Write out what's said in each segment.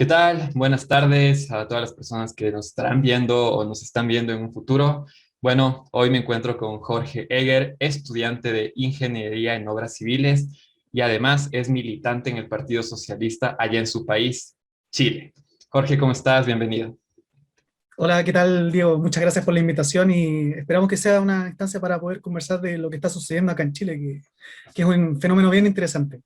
¿Qué tal? Buenas tardes a todas las personas que nos estarán viendo o nos están viendo en un futuro. Bueno, hoy me encuentro con Jorge Eger, estudiante de Ingeniería en Obras Civiles y además es militante en el Partido Socialista allá en su país, Chile. Jorge, ¿cómo estás? Bienvenido. Hola, ¿qué tal, Diego? Muchas gracias por la invitación y esperamos que sea una instancia para poder conversar de lo que está sucediendo acá en Chile, que es un fenómeno bien interesante.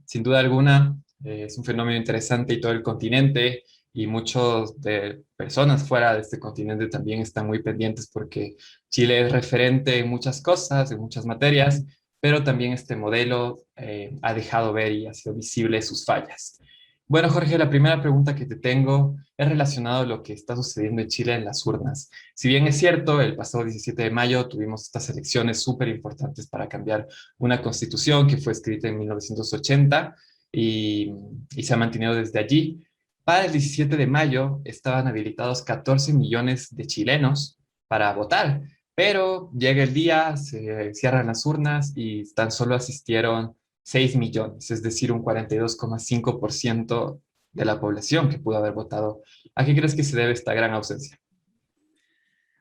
Sin duda alguna, es un fenómeno interesante y todo el continente y muchos de personas fuera de este continente también están muy pendientes porque Chile es referente en muchas cosas, en muchas materias, pero también este modelo ha dejado ver y ha sido visible sus fallas. Bueno, Jorge, la primera pregunta que te tengo es relacionada a lo que está sucediendo en Chile en las urnas. Si bien es cierto, el pasado 17 de mayo tuvimos estas elecciones súper importantes para cambiar una constitución que fue escrita en 1980 y, y se ha mantenido desde allí. Para el 17 de mayo estaban habilitados 14 millones de chilenos para votar, pero llega el día, se cierran las urnas y tan solo asistieron 6 millones, es decir, un 42,5% de la población que pudo haber votado. ¿A qué crees que se debe esta gran ausencia?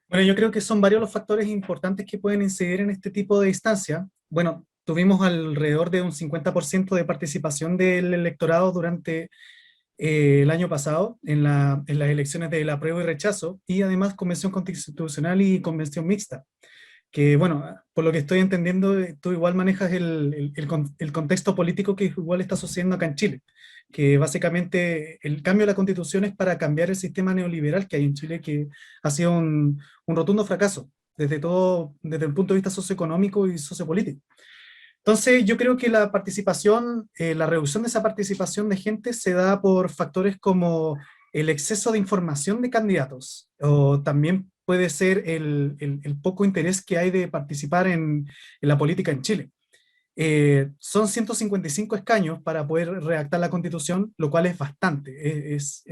Bueno, yo creo que son varios los factores importantes que pueden incidir en este tipo de instancia. Bueno, tuvimos alrededor de un 50% de participación del electorado durante el año pasado en las elecciones del apruebo y rechazo, y además convención constitucional y convención mixta. Que bueno, por lo que estoy entendiendo, tú igual manejas el contexto político que igual está sucediendo acá en Chile, que básicamente el cambio de la constitución es para cambiar el sistema neoliberal que hay en Chile, que ha sido un rotundo fracaso desde el punto de vista socioeconómico y sociopolítico. Entonces, yo creo que la participación, la reducción de esa participación de gente se da por factores como el exceso de información de candidatos, o también puede ser el poco interés que hay de participar en la política en Chile. Son 155 escaños para poder redactar la Constitución, lo cual es bastante. Es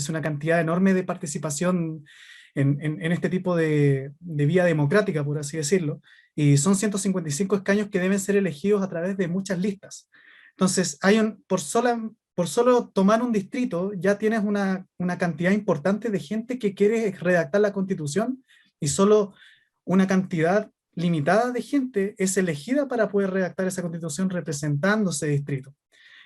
una cantidad enorme de participación en este tipo de vía democrática, por así decirlo. Y son 155 escaños que deben ser elegidos a través de muchas listas. Entonces, por solo tomar un distrito, ya tienes una cantidad importante de gente que quiere redactar la Constitución, y solo una cantidad limitada de gente es elegida para poder redactar esa constitución representando ese distrito.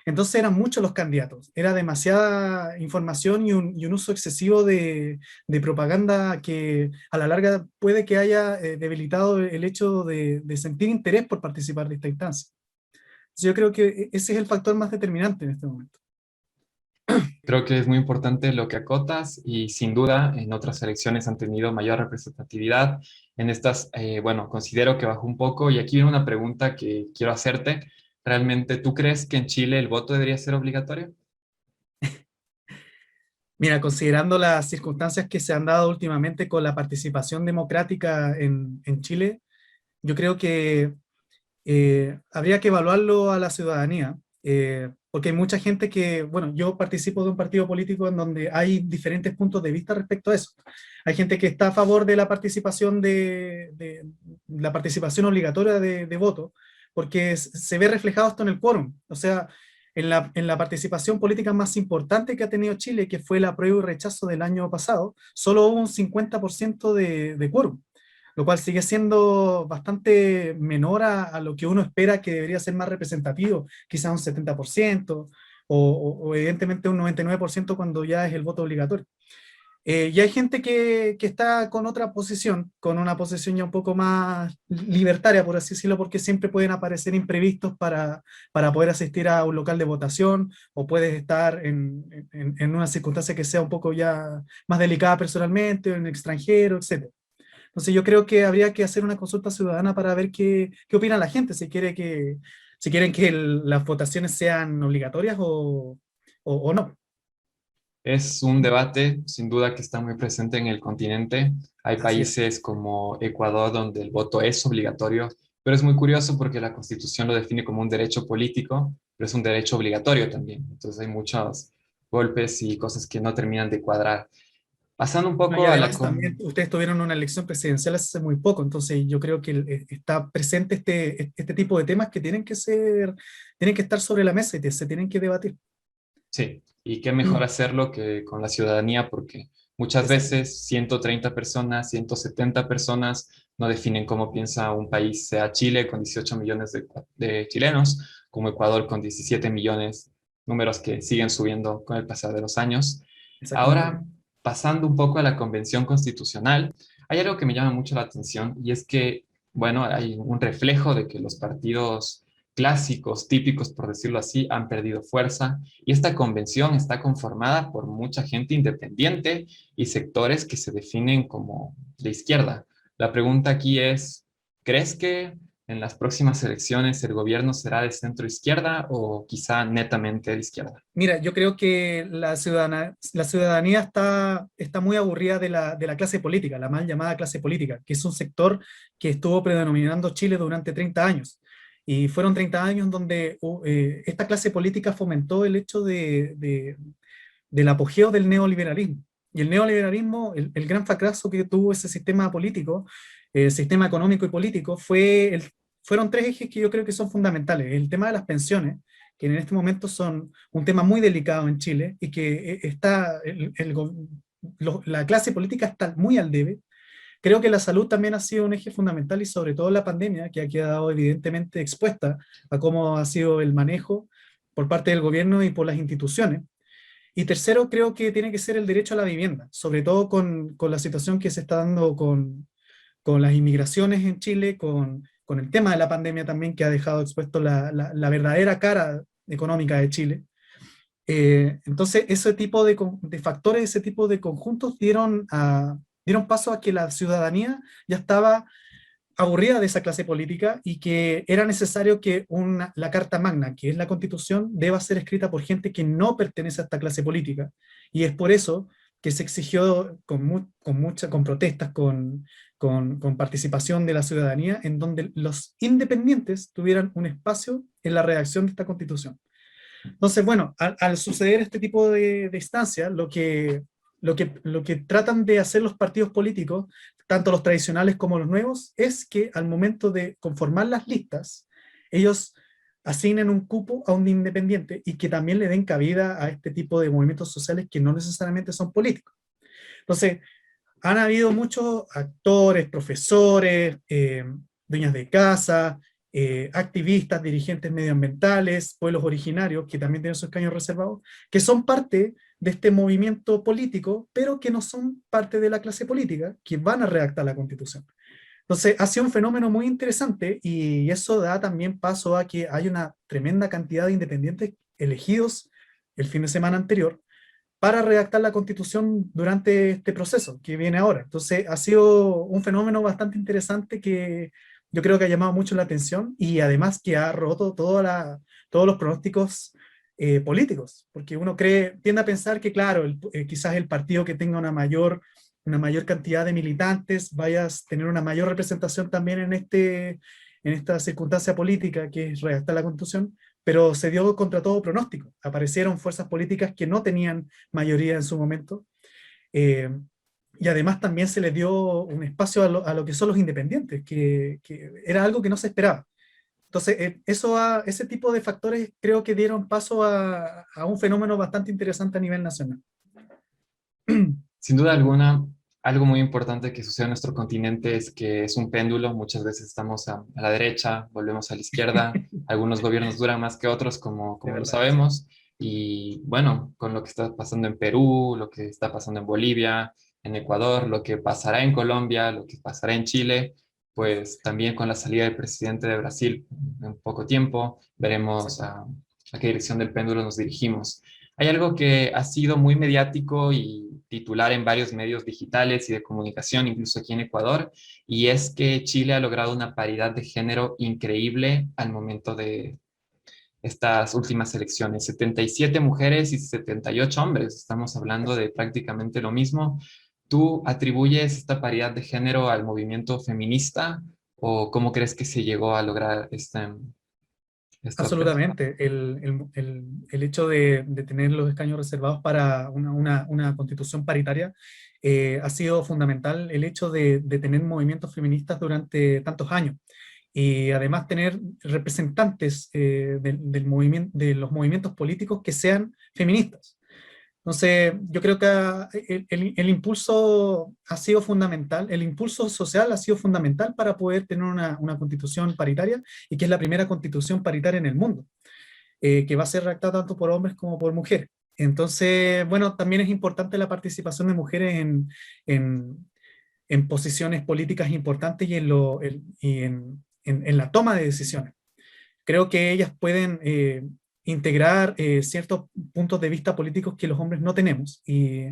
Entonces eran muchos los candidatos, era demasiada información y un uso excesivo de propaganda que a la larga puede que haya debilitado el hecho de sentir interés por participar de esta instancia. Yo creo que ese es el factor más determinante en este momento. Creo que es muy importante lo que acotas y sin duda en otras elecciones han tenido mayor representatividad. En estas, bueno, considero que bajó un poco y aquí viene una pregunta que quiero hacerte. ¿Realmente tú crees que en Chile el voto debería ser obligatorio? Mira, considerando las circunstancias que se han dado últimamente con la participación democrática en Chile, yo creo que habría que evaluarlo a la ciudadanía, porque hay mucha gente que, bueno, yo participo de un partido político en donde hay diferentes puntos de vista respecto a eso. Hay gente que está a favor de la participación la participación obligatoria de voto, porque se ve reflejado esto en el quórum. O sea, en la participación política más importante que ha tenido Chile, que fue el apruebo y rechazo del año pasado, solo hubo un 50% de quórum, lo cual sigue siendo bastante menor a lo que uno espera que debería ser más representativo, quizás un 70%, o evidentemente un 99% cuando ya es el voto obligatorio. Y hay gente que está con otra posición, con una posición ya un poco más libertaria, por así decirlo, porque siempre pueden aparecer imprevistos para poder asistir a un local de votación, o puedes estar en una circunstancia que sea un poco ya más delicada personalmente, o en el extranjero, etc. Entonces yo creo que habría que hacer una consulta ciudadana para ver qué opina la gente, si quieren que las votaciones sean obligatorias o no. Es un debate, sin duda, que está muy presente en el continente. Hay Así es. países como Ecuador donde el voto es obligatorio, pero es muy curioso porque la Constitución lo define como un derecho político, pero es un derecho obligatorio también. Entonces hay muchos golpes y cosas que no terminan de cuadrar. Pasando un No, y poco a la... además también ustedes tuvieron una elección presidencial hace muy poco, entonces yo creo que está presente este tipo de temas que tienen que estar sobre la mesa y se tienen que debatir. Sí, y qué mejor hacerlo que con la ciudadanía, porque muchas Exacto. veces 130 personas, 170 personas no definen cómo piensa un país, sea Chile con 18 millones de chilenos, como Ecuador con 17 millones, números que siguen subiendo con el pasar de los años. Exactamente. Ahora, pasando un poco a la Convención Constitucional, hay algo que me llama mucho la atención y es que, bueno, hay un reflejo de que los partidos clásicos, típicos, por decirlo así, han perdido fuerza y esta convención está conformada por mucha gente independiente y sectores que se definen como de izquierda. La pregunta aquí es, ¿crees que en las próximas elecciones el gobierno será de centro izquierda o quizá netamente de izquierda? Mira, yo creo que la ciudadanía está muy aburrida de la clase política, la mal llamada clase política, que es un sector que estuvo predominando Chile durante 30 años. Y fueron 30 años donde esta clase política fomentó el hecho del apogeo del neoliberalismo. Y el neoliberalismo, el gran fracaso que tuvo ese sistema político, el sistema económico y político, fueron tres ejes que yo creo que son fundamentales. El tema de las pensiones, que en este momento son un tema muy delicado en Chile y que la clase política está muy al debe. Creo que la salud también ha sido un eje fundamental y sobre todo la pandemia, que ha quedado evidentemente expuesta a cómo ha sido el manejo por parte del gobierno y por las instituciones. Y tercero, creo que tiene que ser el derecho a la vivienda, sobre todo con la situación que se está dando con las inmigraciones en Chile, con el tema de la pandemia también, que ha dejado expuesto la verdadera cara económica de Chile. Entonces, ese tipo de factores, ese tipo de conjuntos dieron paso a que la ciudadanía ya estaba aburrida de esa clase política y que era necesario que la Carta Magna, que es la Constitución, deba ser escrita por gente que no pertenece a esta clase política. Y es por eso que se exigió con protestas, con participación de la ciudadanía, en donde los independientes tuvieran un espacio en la redacción de esta Constitución. Entonces, bueno, al suceder este tipo de instancias, lo que tratan de hacer los partidos políticos, tanto los tradicionales como los nuevos, es que al momento de conformar las listas, ellos asignen un cupo a un independiente y que también le den cabida a este tipo de movimientos sociales que no necesariamente son políticos. Entonces, han habido muchos actores, profesores, dueñas de casa, activistas, dirigentes medioambientales, pueblos originarios, que también tienen sus escaños reservados, que son parte de este movimiento político, pero que no son parte de la clase política, que van a redactar la Constitución. Entonces, ha sido un fenómeno muy interesante y eso da también paso a que hay una tremenda cantidad de independientes elegidos el fin de semana anterior para redactar la Constitución durante este proceso que viene ahora. Entonces, ha sido un fenómeno bastante interesante que yo creo que ha llamado mucho la atención y además que ha roto todos los pronósticos políticos, porque uno tiende a pensar que, claro, quizás el partido que tenga una mayor cantidad de militantes vaya a tener una mayor representación también en esta circunstancia política que es redactar la Constitución, pero se dio contra todo pronóstico. Aparecieron fuerzas políticas que no tenían mayoría en su momento, eh, y además también se les dio un espacio a lo que son los independientes, que era algo que no se esperaba. Entonces, ese tipo de factores creo que dieron paso a un fenómeno bastante interesante a nivel nacional. Sin duda alguna, algo muy importante que sucede en nuestro continente es que es un péndulo. Muchas veces estamos a la derecha, volvemos a la izquierda. Algunos gobiernos duran más que otros, De como lo verdad, sí. sabemos. Y bueno, con lo que está pasando en Perú, lo que está pasando en Bolivia, en Ecuador, lo que pasará en Colombia, lo que pasará en Chile, pues también con la salida del presidente de Brasil en poco tiempo, veremos Exacto. a qué dirección del péndulo nos dirigimos. Hay algo que ha sido muy mediático y titular en varios medios digitales y de comunicación, incluso aquí en Ecuador, y es que Chile ha logrado una paridad de género increíble al momento de estas últimas elecciones. 77 mujeres y 78 hombres. Estamos hablando de prácticamente lo mismo. ¿Tú atribuyes esta paridad de género al movimiento feminista o cómo crees que se llegó a lograr este objeto? Absolutamente. El hecho de tener los escaños reservados para una constitución paritaria ha sido fundamental el hecho de tener movimientos feministas durante tantos años. y además tener representantes del movimiento, de los movimientos políticos que sean feministas. Entonces, yo creo que el impulso ha sido fundamental, el impulso social ha sido fundamental para poder tener una constitución paritaria y que es la primera constitución paritaria en el mundo, que va a ser redactada tanto por hombres como por mujeres. Entonces, bueno, también es importante la participación de mujeres en, en posiciones políticas importantes y en la toma de decisiones. Creo que ellas pueden integrar ciertos puntos de vista políticos que los hombres no tenemos y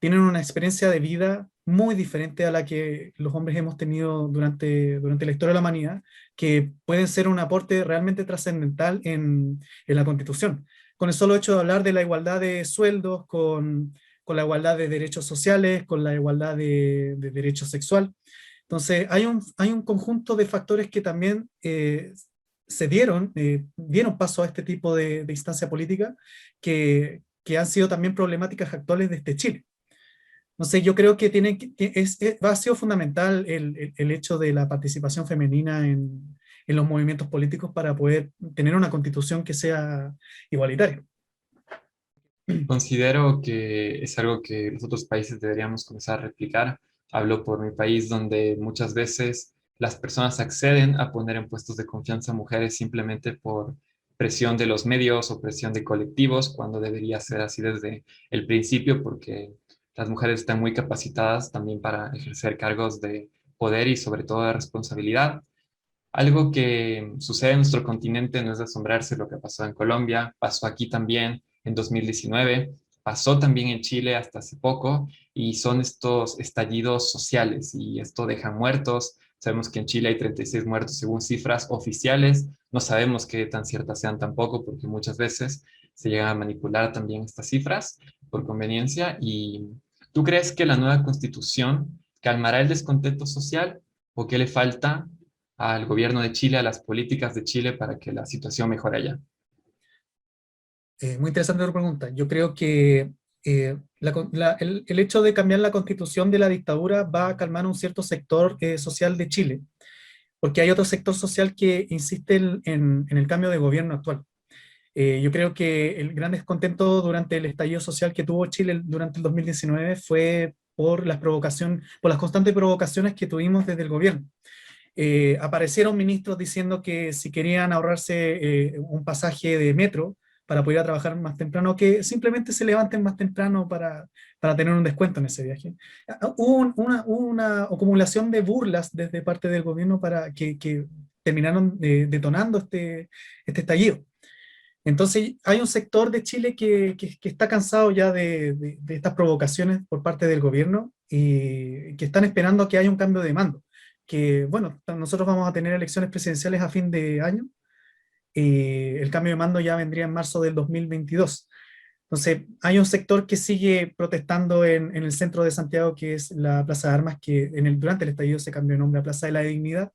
tienen una experiencia de vida muy diferente a la que los hombres hemos tenido durante la historia de la humanidad, que pueden ser un aporte realmente trascendental en la Constitución. Con el solo hecho de hablar de la igualdad de sueldos, con la igualdad de derechos sociales, con la igualdad de derechos sexual. Entonces, hay un conjunto de factores que también dieron paso a este tipo de instancia política que han sido también problemáticas actuales de este Chile. Entonces yo creo que, ha sido fundamental el hecho de la participación femenina en los movimientos políticos para poder tener una constitución que sea igualitaria. Considero que es algo que los otros países deberíamos comenzar a replicar. Hablo por mi país, donde muchas veces las personas acceden a poner en puestos de confianza a mujeres simplemente por presión de los medios o presión de colectivos, cuando debería ser así desde el principio, porque las mujeres están muy capacitadas también para ejercer cargos de poder y sobre todo de responsabilidad. Algo que sucede en nuestro continente no es de asombrarse lo que pasó en Colombia, pasó aquí también en 2019, pasó también en Chile hasta hace poco, y son estos estallidos sociales y esto deja muertos. Sabemos que en Chile hay 36 muertos según cifras oficiales, no sabemos qué tan ciertas sean tampoco porque muchas veces se llegan a manipular también estas cifras por conveniencia. ¿Y tú crees que la nueva constitución calmará el descontento social o qué le falta al gobierno de Chile, a las políticas de Chile para que la situación mejore allá? Muy interesante tu pregunta. Yo creo que el hecho de cambiar la constitución de la dictadura va a calmar un cierto sector social de Chile, porque hay otro sector social que insiste en el cambio de gobierno actual. Yo creo que el gran descontento durante el estallido social que tuvo Chile durante el 2019 fue por por las constantes provocaciones que tuvimos desde el gobierno. Aparecieron ministros diciendo que si querían ahorrarse un pasaje de metro para poder ir a trabajar más temprano, que simplemente se levanten más temprano para tener un descuento en ese viaje. Hubo una acumulación de burlas desde parte del gobierno para que terminaron detonando este estallido. Entonces hay un sector de Chile que está cansado ya de estas provocaciones por parte del gobierno y que están esperando a que haya un cambio de mando. Que bueno, nosotros vamos a tener elecciones presidenciales a fin de año y el cambio de mando ya vendría en marzo del 2022. Entonces hay un sector que sigue protestando en el centro de Santiago, que es la Plaza de Armas, que durante el estallido se cambió de nombre a Plaza de la Dignidad,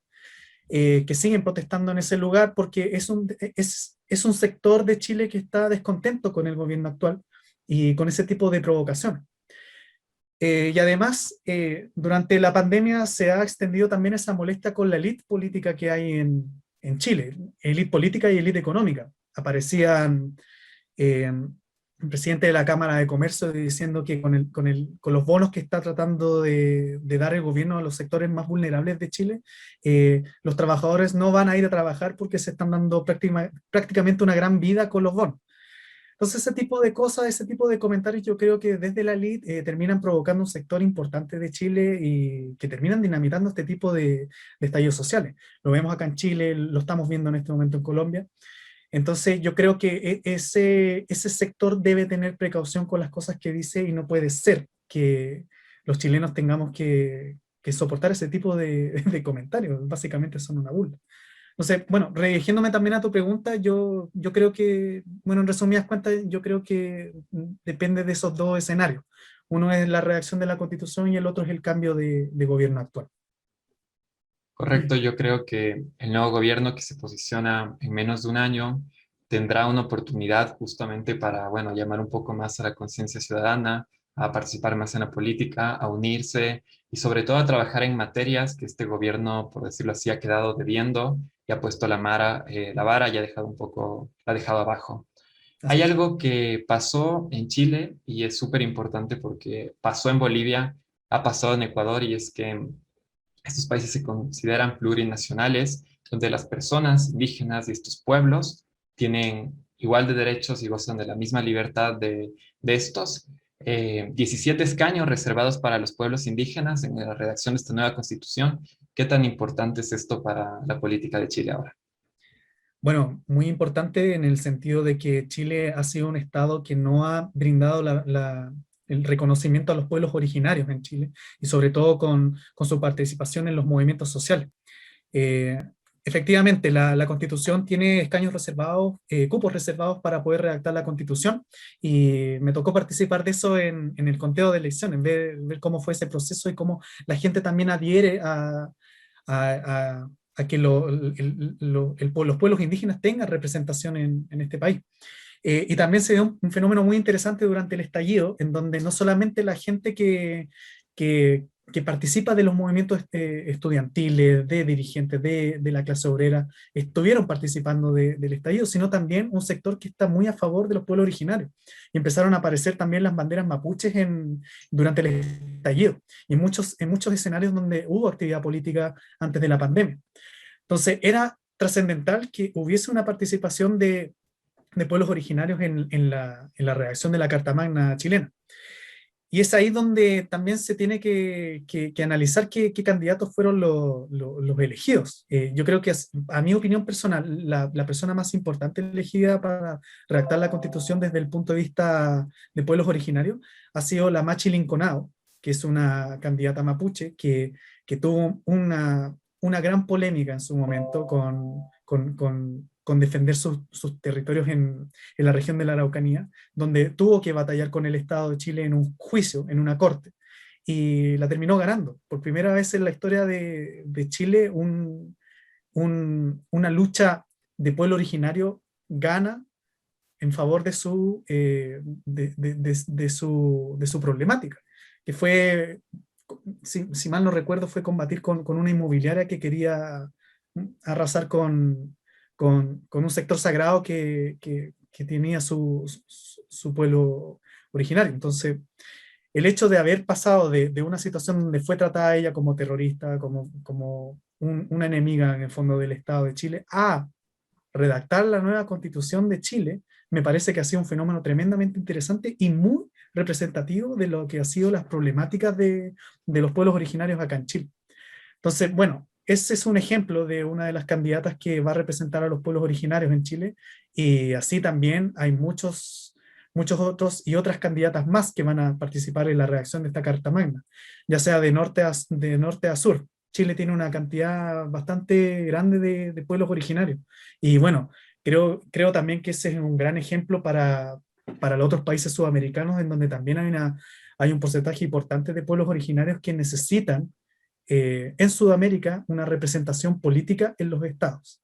que siguen protestando en ese lugar porque es un sector de Chile que está descontento con el gobierno actual y con ese tipo de provocaciones. Y además, durante la pandemia se ha extendido también esa molestia con la élite política que hay en Chile, élite política y élite económica. Aparecían el presidente de la Cámara de Comercio diciendo que con los bonos que está tratando de dar el gobierno a los sectores más vulnerables de Chile, los trabajadores no van a ir a trabajar porque se están dando prácticamente una gran vida con los bonos. Entonces ese tipo de cosas, ese tipo de comentarios yo creo que desde la elite terminan provocando un sector importante de Chile y que terminan dinamitando este tipo de estallidos sociales. Lo vemos acá en Chile, lo estamos viendo en este momento en Colombia. Entonces yo creo que ese sector debe tener precaución con las cosas que dice y no puede ser que los chilenos tengamos que soportar ese tipo de comentarios. Básicamente son una burla. Entonces, bueno, redirigiéndome también a tu pregunta, yo creo que, bueno, en resumidas cuentas, yo creo que depende de esos dos escenarios. Uno es la redacción de la Constitución y el otro es el cambio de gobierno actual. Correcto, yo creo que el nuevo gobierno que se posiciona en menos de un año tendrá una oportunidad justamente para, bueno, llamar un poco más a la conciencia ciudadana, a participar más en la política, a unirse y sobre todo a trabajar en materias que este gobierno, por decirlo así, ha quedado debiendo y ha puesto la vara y ha dejado un poco, la ha dejado abajo. Así Hay es. algo que pasó en Chile y es súper importante porque pasó en Bolivia, ha pasado en Ecuador y es que estos países se consideran plurinacionales, donde las personas indígenas de estos pueblos tienen igual de derechos y gozan de la misma libertad de estos. 17 escaños reservados para los pueblos indígenas en la redacción de esta nueva constitución. ¿Qué tan importante es esto para la política de Chile ahora? Bueno, muy importante en el sentido de que Chile ha sido un estado que no ha brindado el reconocimiento a los pueblos originarios en Chile y sobre todo con su participación en los movimientos sociales. Eh, Efectivamente, la Constitución tiene escaños reservados, cupos reservados para poder redactar la Constitución y me tocó participar de eso en el conteo de elecciones, ver cómo fue ese proceso y cómo la gente también adhiere a que los pueblos indígenas tengan representación en este país. Y también se dio un fenómeno muy interesante durante el estallido, en donde no solamente la gente que participa de los movimientos estudiantiles, de dirigentes de la clase obrera, estuvieron participando del estallido, sino también un sector que está muy a favor de los pueblos originarios. Y empezaron a aparecer también las banderas mapuches durante el estallido, y en muchos escenarios donde hubo actividad política antes de la pandemia. Entonces, era trascendental que hubiese una participación de pueblos originarios en la redacción de la Carta Magna chilena. Y es ahí donde también se tiene que analizar qué candidatos fueron los elegidos. Yo creo que, a mi opinión personal, la persona más importante elegida para redactar la Constitución desde el punto de vista de pueblos originarios ha sido la Machi Linconao, que es una candidata mapuche que tuvo una gran polémica en su momento con defender sus territorios en la región de la Araucanía, donde tuvo que batallar con el Estado de Chile en un juicio, en una corte, y la terminó ganando. Por primera vez en la historia de Chile, una lucha de pueblo originario gana en favor de su problemática, que fue, si mal no recuerdo, fue combatir con una inmobiliaria que quería arrasar con un sector sagrado que tenía su pueblo originario. Entonces, el hecho de haber pasado de una situación donde fue tratada ella como terrorista, como una enemiga en el fondo del Estado de Chile, a redactar la nueva Constitución de Chile, me parece que ha sido un fenómeno tremendamente interesante y muy representativo de lo que han sido las problemáticas de los pueblos originarios acá en Chile. Entonces, bueno, ese es un ejemplo de una de las candidatas que va a representar a los pueblos originarios en Chile, y así también hay muchos otros y otras candidatas más que van a participar en la redacción de esta Carta Magna, ya sea de norte a sur. Chile tiene una cantidad bastante grande de pueblos originarios. Y bueno, creo también que ese es un gran ejemplo para los otros países sudamericanos, en donde también hay un porcentaje importante de pueblos originarios que necesitan en Sudamérica una representación política en los estados.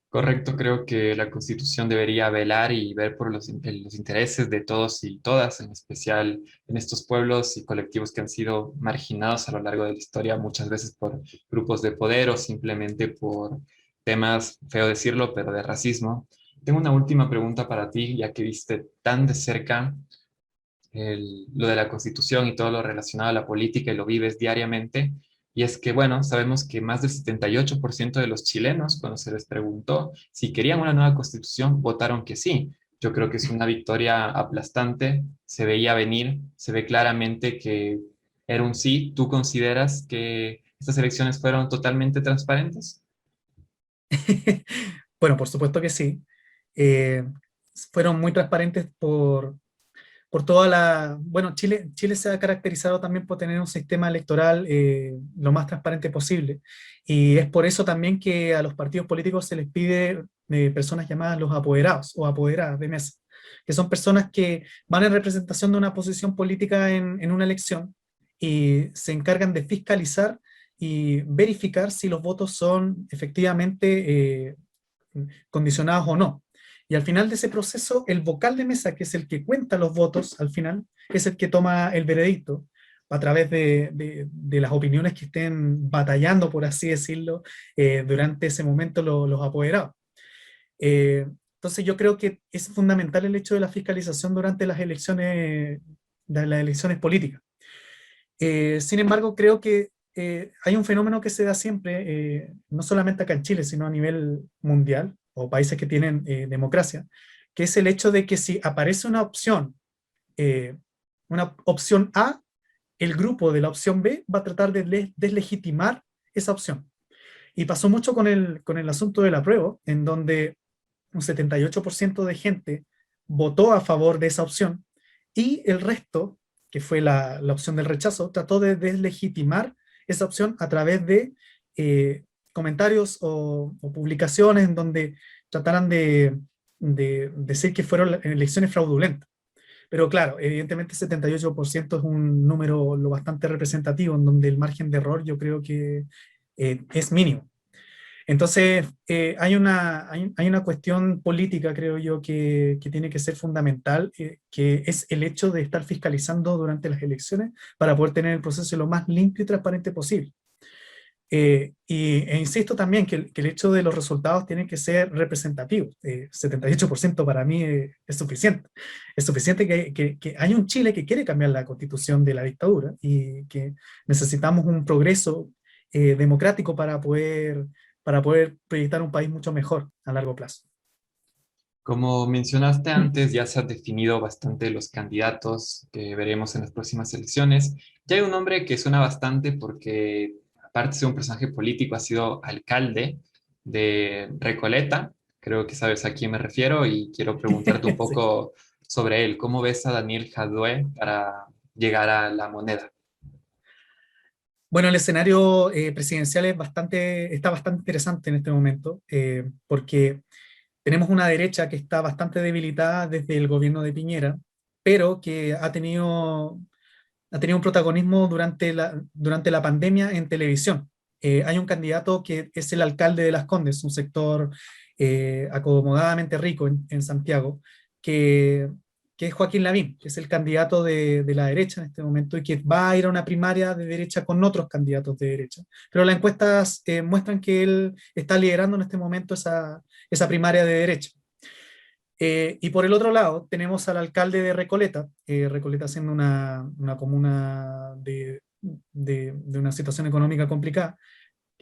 Correcto, creo que la Constitución debería velar y ver por los intereses de todos y todas, en especial en estos pueblos y colectivos que han sido marginados a lo largo de la historia, muchas veces por grupos de poder o simplemente por temas, feo decirlo, pero de racismo. Tengo una última pregunta para ti, ya que viste tan de cerca lo de la Constitución y todo lo relacionado a la política y lo vives diariamente. Y es que, bueno, sabemos que más del 78% de los chilenos, cuando se les preguntó si querían una nueva Constitución, votaron que sí. Yo creo que es una victoria aplastante, se veía venir, se ve claramente que era un sí. ¿Tú consideras que estas elecciones fueron totalmente transparentes? Bueno, por supuesto que sí. Eh, Fueron muy transparentes por toda la... Bueno, Chile se ha caracterizado también por tener un sistema electoral lo más transparente posible. Y es por eso también que a los partidos políticos se les pide personas llamadas los apoderados o apoderadas de mesa, que son personas que van en representación de una posición política en una elección y se encargan de fiscalizar y verificar si los votos son efectivamente condicionados o no. Y al final de ese proceso, el vocal de mesa, que es el que cuenta los votos al final, es el que toma el veredicto a través de las opiniones que estén batallando, por así decirlo, durante ese momento los apoderados. Entonces yo creo que es fundamental el hecho de la fiscalización durante las elecciones políticas. Sin embargo, creo que hay un fenómeno que se da siempre, no solamente acá en Chile, sino a nivel mundial, o países que tienen democracia, que es el hecho de que si aparece una opción A, el grupo de la opción B va a tratar de deslegitimar esa opción. Y pasó mucho con el asunto del apruebo, en donde un 78% de gente votó a favor de esa opción y el resto, que fue la opción del rechazo, trató de deslegitimar esa opción a través de comentarios o publicaciones en donde trataran de decir que fueron elecciones fraudulentas. Pero claro, evidentemente 78% es un número lo bastante representativo, en donde el margen de error yo creo que es mínimo. Entonces, hay una cuestión política, creo yo, que tiene que ser fundamental, que es el hecho de estar fiscalizando durante las elecciones para poder tener el proceso lo más limpio y transparente posible. Insisto también que el hecho de los resultados tienen que ser representativos. 78% para mí es suficiente. Es suficiente que hay un Chile que quiere cambiar la constitución de la dictadura y que necesitamos un progreso democrático para poder proyectar un país mucho mejor a largo plazo. Como mencionaste antes, ya se han definido bastante los candidatos que veremos en las próximas elecciones. Ya hay un nombre que suena bastante porque, aparte de ser un personaje político, ha sido alcalde de Recoleta. Creo que sabes a quién me refiero y quiero preguntarte un Sí. poco sobre él. ¿Cómo ves a Daniel Jadue para llegar a la moneda? Bueno, el escenario presidencial está bastante interesante en este momento, porque tenemos una derecha que está bastante debilitada desde el gobierno de Piñera, pero que ha tenido un protagonismo durante la pandemia en televisión. Hay un candidato que es el alcalde de Las Condes, un sector acomodadamente rico en Santiago, que, que es Joaquín Lavín, que es el candidato de la derecha en este momento y que va a ir a una primaria de derecha con otros candidatos de derecha. Pero las encuestas muestran que él está liderando en este momento esa primaria de derecha. Y por el otro lado, tenemos al alcalde de Recoleta, Recoleta siendo una comuna de una situación económica complicada,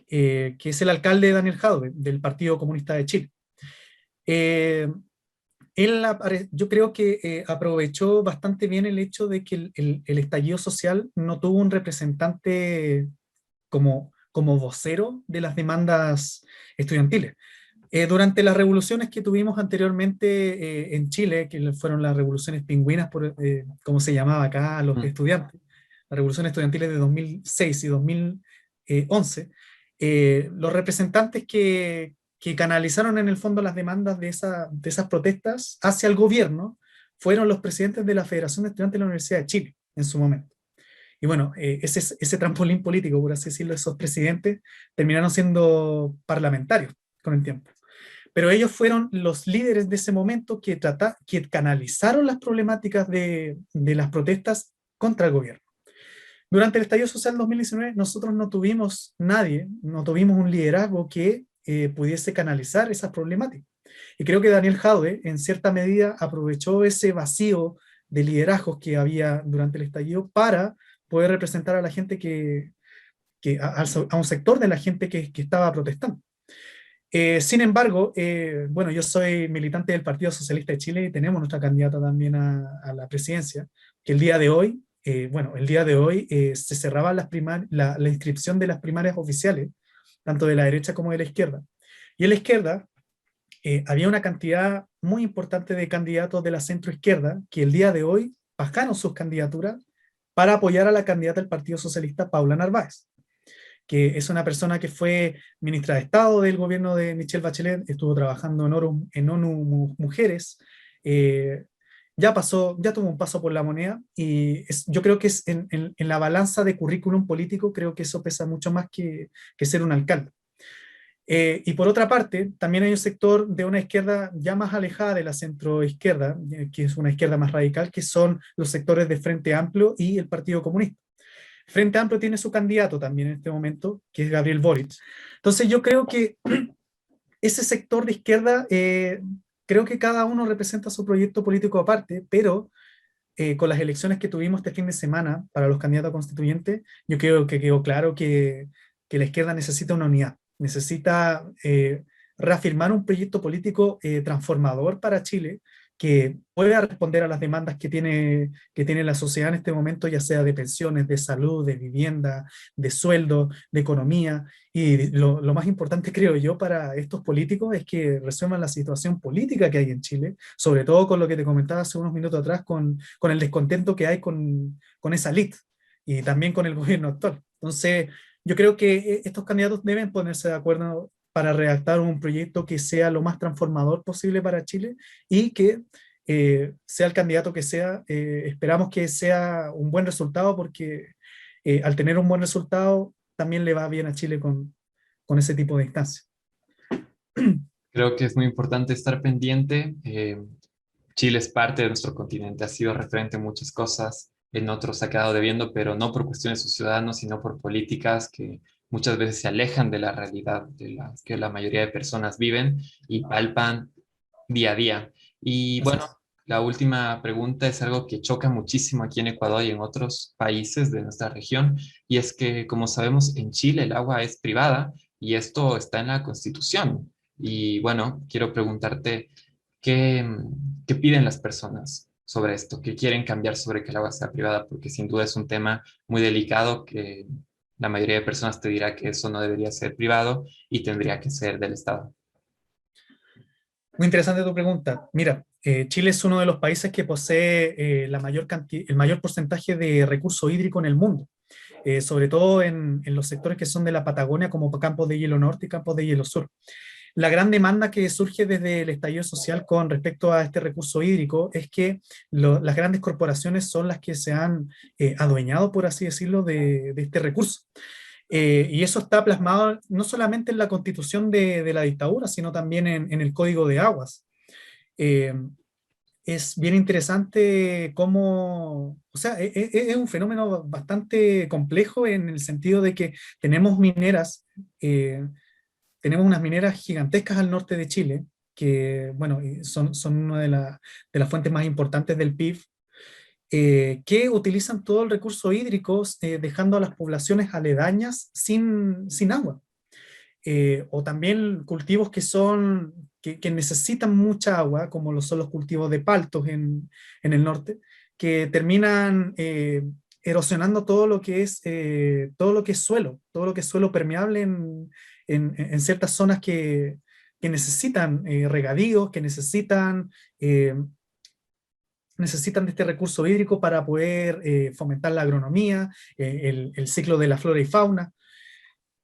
que es el alcalde Daniel Jadwe, del Partido Comunista de Chile. Eh, yo creo que aprovechó bastante bien el hecho de que el estallido social no tuvo un representante como vocero de las demandas estudiantiles. Durante las revoluciones que tuvimos anteriormente en Chile, que fueron las revoluciones pingüinas, como se llamaba acá a los Mm. estudiantes, las revoluciones estudiantiles de 2006 y 2011, los representantes que canalizaron en el fondo las demandas de esas protestas hacia el gobierno fueron los presidentes de la Federación de Estudiantes de la Universidad de Chile en su momento. Y bueno, ese trampolín político, por así decirlo, esos presidentes terminaron siendo parlamentarios con el tiempo. Pero ellos fueron los líderes de ese momento que canalizaron las problemáticas de las protestas contra el gobierno. Durante el estallido social 2019, nosotros no tuvimos un liderazgo que pudiese canalizar esas problemáticas. Y creo que Daniel Jadwe, en cierta medida, aprovechó ese vacío de liderazgos que había durante el estallido para poder representar a la gente a un sector de la gente que estaba protestando. Sin embargo, bueno, yo soy militante del Partido Socialista de Chile y tenemos nuestra candidata también a la presidencia, que el día de hoy, bueno, el día de hoy se cerraba la inscripción de las primarias oficiales, tanto de la derecha como de la izquierda. Y en la izquierda había una cantidad muy importante de candidatos de la centroizquierda que el día de hoy bajaron sus candidaturas para apoyar a la candidata del Partido Socialista, Paula Narváez, que es una persona que fue ministra de Estado del gobierno de Michelle Bachelet, estuvo trabajando en ONU Mujeres, eh, ya tuvo un paso por la moneda y yo creo que es en la balanza de currículum político, creo que eso pesa mucho más que ser un alcalde. Y por otra parte, también hay un sector de una izquierda ya más alejada de la centroizquierda, que es una izquierda más radical, que son los sectores de Frente Amplio y el Partido Comunista. Frente Amplio tiene su candidato también en este momento, que es Gabriel Boric. Entonces yo creo que ese sector de izquierda, creo que cada uno representa su proyecto político aparte, pero con las elecciones que tuvimos este fin de semana para los candidatos constituyentes, yo creo que quedó claro que la izquierda necesita una unidad, necesita reafirmar un proyecto político transformador para Chile, que pueda responder a las demandas que tiene la sociedad en este momento, ya sea de pensiones, de salud, de vivienda, de sueldo, de economía. Y lo más importante, creo yo, para estos políticos es que resuelvan la situación política que hay en Chile, sobre todo con lo que te comentaba hace unos minutos atrás, con el descontento que hay con esa elite y también con el gobierno actual. Entonces, yo creo que estos candidatos deben ponerse de acuerdo para redactar un proyecto que sea lo más transformador posible para Chile y que sea el candidato que sea, esperamos que sea un buen resultado porque al tener un buen resultado también le va bien a Chile con ese tipo de instancias. Creo que es muy importante estar pendiente. Chile es parte de nuestro continente, ha sido referente en muchas cosas, en otros ha quedado debiendo, pero no por cuestiones de sus ciudadanos, sino por políticas que muchas veces se alejan de la realidad de las que la mayoría de personas viven y palpan día a día. Y Así bueno, es. la última pregunta es algo que choca muchísimo aquí en Ecuador y en otros países de nuestra región, y es que, como sabemos, en Chile el agua es privada y esto está en la Constitución. Y bueno, quiero preguntarte, ¿qué, qué piden las personas sobre esto? ¿Qué quieren cambiar sobre que el agua sea privada? Porque sin duda es un tema muy delicado que la mayoría de personas te dirá que eso no debería ser privado y tendría que ser del Estado. Muy interesante tu pregunta. Mira, Chile es uno de los países que posee el mayor porcentaje de recurso hídrico en el mundo, sobre todo en los sectores que son de la Patagonia, como Campos de Hielo Norte y Campos de Hielo Sur. La gran demanda que surge desde el estallido social con respecto a este recurso hídrico es que las grandes corporaciones son las que se han adueñado, por así decirlo, de este recurso. Y eso está plasmado no solamente en la constitución de la dictadura, sino también en el Código de Aguas. Eh, es bien interesante cómo, o sea, es un fenómeno bastante complejo en el sentido de que tenemos mineras, eh, tenemos unas mineras gigantescas al norte de Chile, que, bueno, son una de las fuentes más importantes del PIB, que utilizan todo el recurso hídrico, dejando a las poblaciones aledañas sin agua. O también cultivos que necesitan mucha agua, como lo son los cultivos de paltos en el norte, que terminan erosionando todo lo que es suelo, todo lo que es suelo permeable en ciertas zonas que necesitan regadíos, que eh, necesitan de este recurso hídrico para poder fomentar la agronomía, el ciclo de la flora y fauna.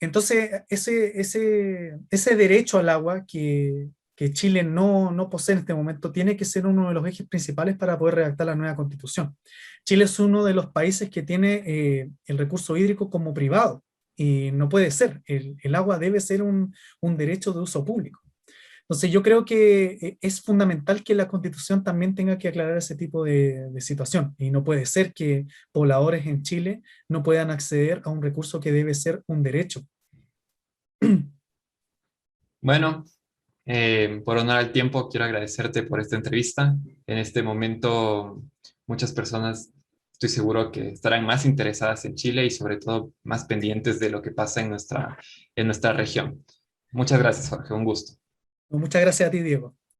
Entonces, ese derecho al agua que Chile no posee en este momento tiene que ser uno de los ejes principales para poder redactar la nueva constitución. Chile es uno de los países que tiene el recurso hídrico como privado y no puede ser. El agua debe ser un derecho de uso público. Entonces yo creo que es fundamental que la Constitución también tenga que aclarar ese tipo de situación y no puede ser que pobladores en Chile no puedan acceder a un recurso que debe ser un derecho. Bueno, por honor al tiempo, quiero agradecerte por esta entrevista. En este momento, muchas personas, estoy seguro que estarán más interesadas en Chile y sobre todo más pendientes de lo que pasa en nuestra región. Muchas gracias, Jorge. Un gusto. Muchas gracias a ti, Diego.